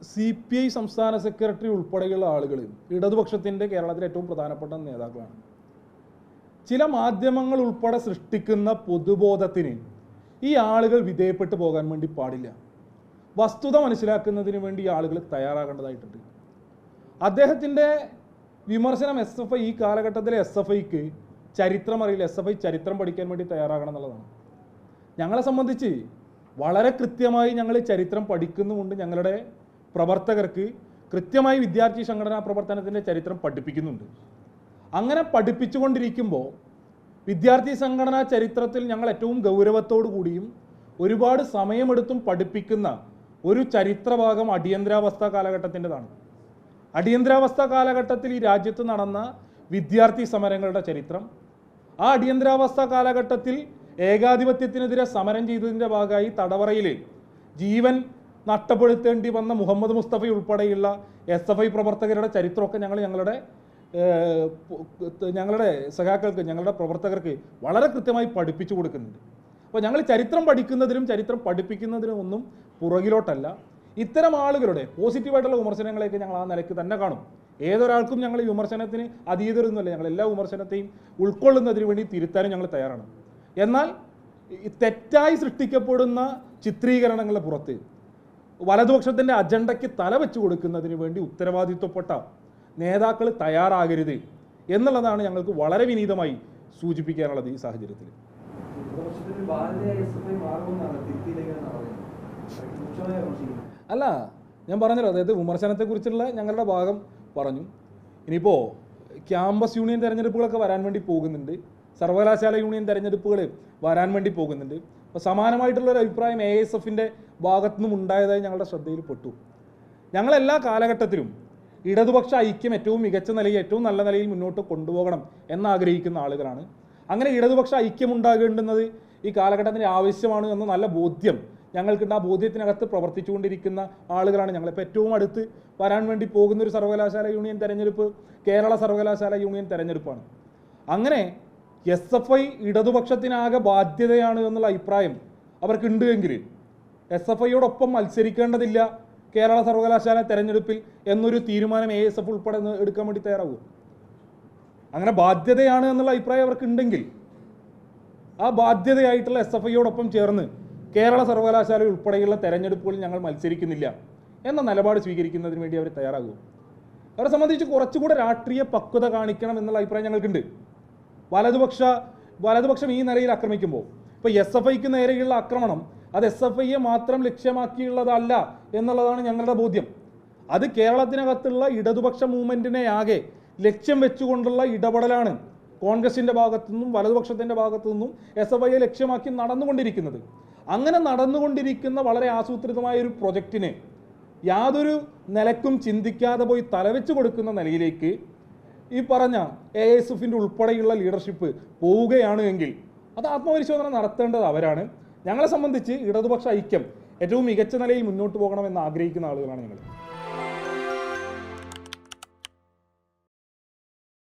CPI സംസ്ഥാന secretary ഉൾപ്പെടെയുള്ള ആളുകൾ ഇടതുപക്ഷത്തിൻ്റെ കേരളത്തിലെ ഏറ്റവും പ്രധാനപ്പെട്ട നേതാക്കളാണ്. ചില മാധ്യമങ്ങൾ ഉൾപ്പെടെ സൃഷ്ടിക്കുന്ന പൊതുബോധത്തിന് ഈ ആളുകൾ വിധേയപ്പെട്ടു പോകാൻ വേണ്ടി പാടില്ല. വസ്തുത മനസ്സിലാക്കുന്നതിന് വേണ്ടി ഈ ആളുകൾ തയ്യാറാകേണ്ടതായിട്ടുണ്ട്. അദ്ദേഹത്തിൻ്റെ വിമർശനം SFI ഈ കാലഘട്ടത്തിലെ SFIക്ക് ചരിത്രം അറിയില്ല, SFI ചരിത്രം പഠിക്കാൻ വേണ്ടി തയ്യാറാകണം എന്നുള്ളതാണ്. ഞങ്ങളെ സംബന്ധിച്ച് വളരെ കൃത്യമായി ഞങ്ങൾ ചരിത്രം പഠിക്കുന്നുമുണ്ട്. ഞങ്ങളുടെ പ്രവർത്തകർക്ക് കൃത്യമായി വിദ്യാർത്ഥി സംഘടനാ പ്രവർത്തനത്തിൻ്റെ ചരിത്രം പഠിപ്പിക്കുന്നുണ്ട്. അങ്ങനെ പഠിപ്പിച്ചുകൊണ്ടിരിക്കുമ്പോൾ വിദ്യാർത്ഥി സംഘടനാ ചരിത്രത്തിൽ ഞങ്ങൾ ഏറ്റവും ഗൗരവത്തോടു കൂടിയും ഒരുപാട് സമയമെടുത്തും പഠിപ്പിക്കുന്ന ഒരു ചരിത്രഭാഗം അടിയന്തരാവസ്ഥ കാലഘട്ടത്തിൻ്റെതാണ്. അടിയന്തരാവസ്ഥ കാലഘട്ടത്തിൽ ഈ രാജ്യത്ത് നടന്ന വിദ്യാർത്ഥി സമരങ്ങളുടെ ചരിത്രം, ആ അടിയന്തരാവസ്ഥ കാലഘട്ടത്തിൽ ഏകാധിപത്യത്തിനെതിരെ സമരം ചെയ്തതിൻ്റെ ഭാഗമായി തടവറയിൽ ജീവൻ നഷ്ടപ്പെടുത്തേണ്ടി വന്ന മുഹമ്മദ് മുസ്തഫ ഉൾപ്പെടെയുള്ള SFI പ്രവർത്തകരുടെ ചരിത്രമൊക്കെ ഞങ്ങളുടെ സഖാക്കൾക്ക്, ഞങ്ങളുടെ പ്രവർത്തകർക്ക് വളരെ കൃത്യമായി പഠിപ്പിച്ചു കൊടുക്കുന്നുണ്ട്. അപ്പോൾ ഞങ്ങൾ ചരിത്രം പഠിക്കുന്നതിനും ചരിത്രം പഠിപ്പിക്കുന്നതിനും ഒന്നും പുറകിലോട്ടല്ല. ഇത്തരം ആളുകളുടെ പോസിറ്റീവായിട്ടുള്ള വിമർശനങ്ങളെയൊക്കെ ഞങ്ങൾ ആ നിലയ്ക്ക് തന്നെ കാണും. ഏതൊരാൾക്കും ഞങ്ങൾ ഈ വിമർശനത്തിന് അതീതരൊന്നുമല്ല. ഞങ്ങൾ എല്ലാ വിമർശനത്തെയും ഉൾക്കൊള്ളുന്നതിന് വേണ്ടി തിരുത്താനും ഞങ്ങൾ തയ്യാറാണ്. എന്നാൽ തെറ്റായി സൃഷ്ടിക്കപ്പെടുന്ന ചിത്രീകരണങ്ങളുടെ പുറത്ത് വലതുപക്ഷത്തിൻ്റെ അജണ്ടയ്ക്ക് തല വെച്ച് കൊടുക്കുന്നതിന് വേണ്ടി ഉത്തരവാദിത്വപ്പെട്ട നേതാക്കൾ തയ്യാറാകരുത് എന്നുള്ളതാണ് ഞങ്ങൾക്ക് വളരെ വിനീതമായി സൂചിപ്പിക്കാനുള്ളത്. ഈ സാഹചര്യത്തിൽ അല്ല, ഞാൻ പറഞ്ഞല്ലോ, അതായത് വിമർശനത്തെക്കുറിച്ചുള്ള ഞങ്ങളുടെ ഭാഗം പറഞ്ഞു. ഇനിയിപ്പോൾ ക്യാമ്പസ് യൂണിയൻ തെരഞ്ഞെടുപ്പുകളൊക്കെ വരാൻ വേണ്ടി പോകുന്നുണ്ട്, സർവകലാശാല യൂണിയൻ തെരഞ്ഞെടുപ്പുകൾ വരാൻ വേണ്ടി പോകുന്നുണ്ട്. അപ്പോൾ സമാനമായിട്ടുള്ളൊരു അഭിപ്രായം AISFൻ്റെ ഭാഗത്തു നിന്നും ഉണ്ടായതായി ഞങ്ങളുടെ ശ്രദ്ധയിൽപ്പെട്ടു. ഞങ്ങളെല്ലാ കാലഘട്ടത്തിലും ഇടതുപക്ഷ ഐക്യം ഏറ്റവും മികച്ച നിലയിൽ, ഏറ്റവും നല്ല നിലയിൽ മുന്നോട്ട് കൊണ്ടുപോകണം എന്നാഗ്രഹിക്കുന്ന ആളുകളാണ്. അങ്ങനെ ഇടതുപക്ഷ ഐക്യം ഉണ്ടാകേണ്ടുന്നത് ഈ കാലഘട്ടത്തിൻ്റെ ആവശ്യമാണ് എന്ന നല്ല ബോധ്യം ഞങ്ങൾക്കുണ്ട്. ആ ബോധ്യത്തിനകത്ത് പ്രവർത്തിച്ചുകൊണ്ടിരിക്കുന്ന ആളുകളാണ് ഞങ്ങളിപ്പോൾ. ഏറ്റവും അടുത്ത് വരാൻ വേണ്ടി പോകുന്നൊരു സർവകലാശാല യൂണിയൻ തെരഞ്ഞെടുപ്പ് കേരള സർവകലാശാല യൂണിയൻ തെരഞ്ഞെടുപ്പാണ്. അങ്ങനെ SFI ഇടതുപക്ഷത്തിനാകെ ബാധ്യതയാണ് എന്നുള്ള അഭിപ്രായം അവർക്കുണ്ട് എങ്കിൽ SFIയോടൊപ്പം മത്സരിക്കേണ്ടതില്ല കേരള സർവകലാശാല തെരഞ്ഞെടുപ്പിൽ എന്നൊരു തീരുമാനം AISF ഉൾപ്പെടെ എടുക്കാൻ വേണ്ടി തയ്യാറാകും. അങ്ങനെ ബാധ്യതയാണ് എന്നുള്ള അഭിപ്രായം അവർക്കുണ്ടെങ്കിൽ ആ ബാധ്യതയായിട്ടുള്ള SFIയോടൊപ്പം ചേർന്ന് കേരള സർവകലാശാല ഉൾപ്പെടെയുള്ള തെരഞ്ഞെടുപ്പുകളിൽ ഞങ്ങൾ മത്സരിക്കുന്നില്ല എന്ന നിലപാട് സ്വീകരിക്കുന്നതിന് വേണ്ടി അവർ തയ്യാറാകും. അവരെ സംബന്ധിച്ച് കുറച്ചുകൂടെ രാഷ്ട്രീയ പക്വത കാണിക്കണം എന്നുള്ള അഭിപ്രായം ഞങ്ങൾക്കുണ്ട്. വലതുപക്ഷം ഈ നിലയിൽ ആക്രമിക്കുമ്പോൾ ഇപ്പോൾ SFIക്ക് നേരെയുള്ള ആക്രമണം അത് SFIയെ മാത്രം ലക്ഷ്യമാക്കിയുള്ളതല്ല എന്നുള്ളതാണ് ഞങ്ങളുടെ ബോധ്യം. അത് കേരളത്തിനകത്തുള്ള ഇടതുപക്ഷ മൂവ്മെൻറ്റിനെ ആകെ ലക്ഷ്യം വെച്ചുകൊണ്ടുള്ള ഇടപെടലാണ് കോൺഗ്രസിൻ്റെ ഭാഗത്തു നിന്നും വലതുപക്ഷത്തിൻ്റെ ഭാഗത്തു നിന്നും SFIയെ ലക്ഷ്യമാക്കി നടന്നുകൊണ്ടിരിക്കുന്നത്. അങ്ങനെ നടന്നുകൊണ്ടിരിക്കുന്ന വളരെ ആസൂത്രിതമായൊരു പ്രൊജക്റ്റിന് യാതൊരു നിലക്കും ചിന്തിക്കാതെ പോയി തലവെച്ച് കൊടുക്കുന്ന നിലയിലേക്ക് ഈ പറഞ്ഞ AISFൻ്റെ ഉൾപ്പെടെയുള്ള ലീഡർഷിപ്പ് പോവുകയാണ് എങ്കിൽ അത് ആത്മപരിശോധന നടത്തേണ്ടത് അവരാണ്. ഞങ്ങളെ സംബന്ധിച്ച് ഇടതുപക്ഷ ഐക്യം ഏറ്റവും മികച്ച നിലയിൽ മുന്നോട്ട് പോകണമെന്ന് ആഗ്രഹിക്കുന്ന ആളുകളാണ് ഞങ്ങൾ.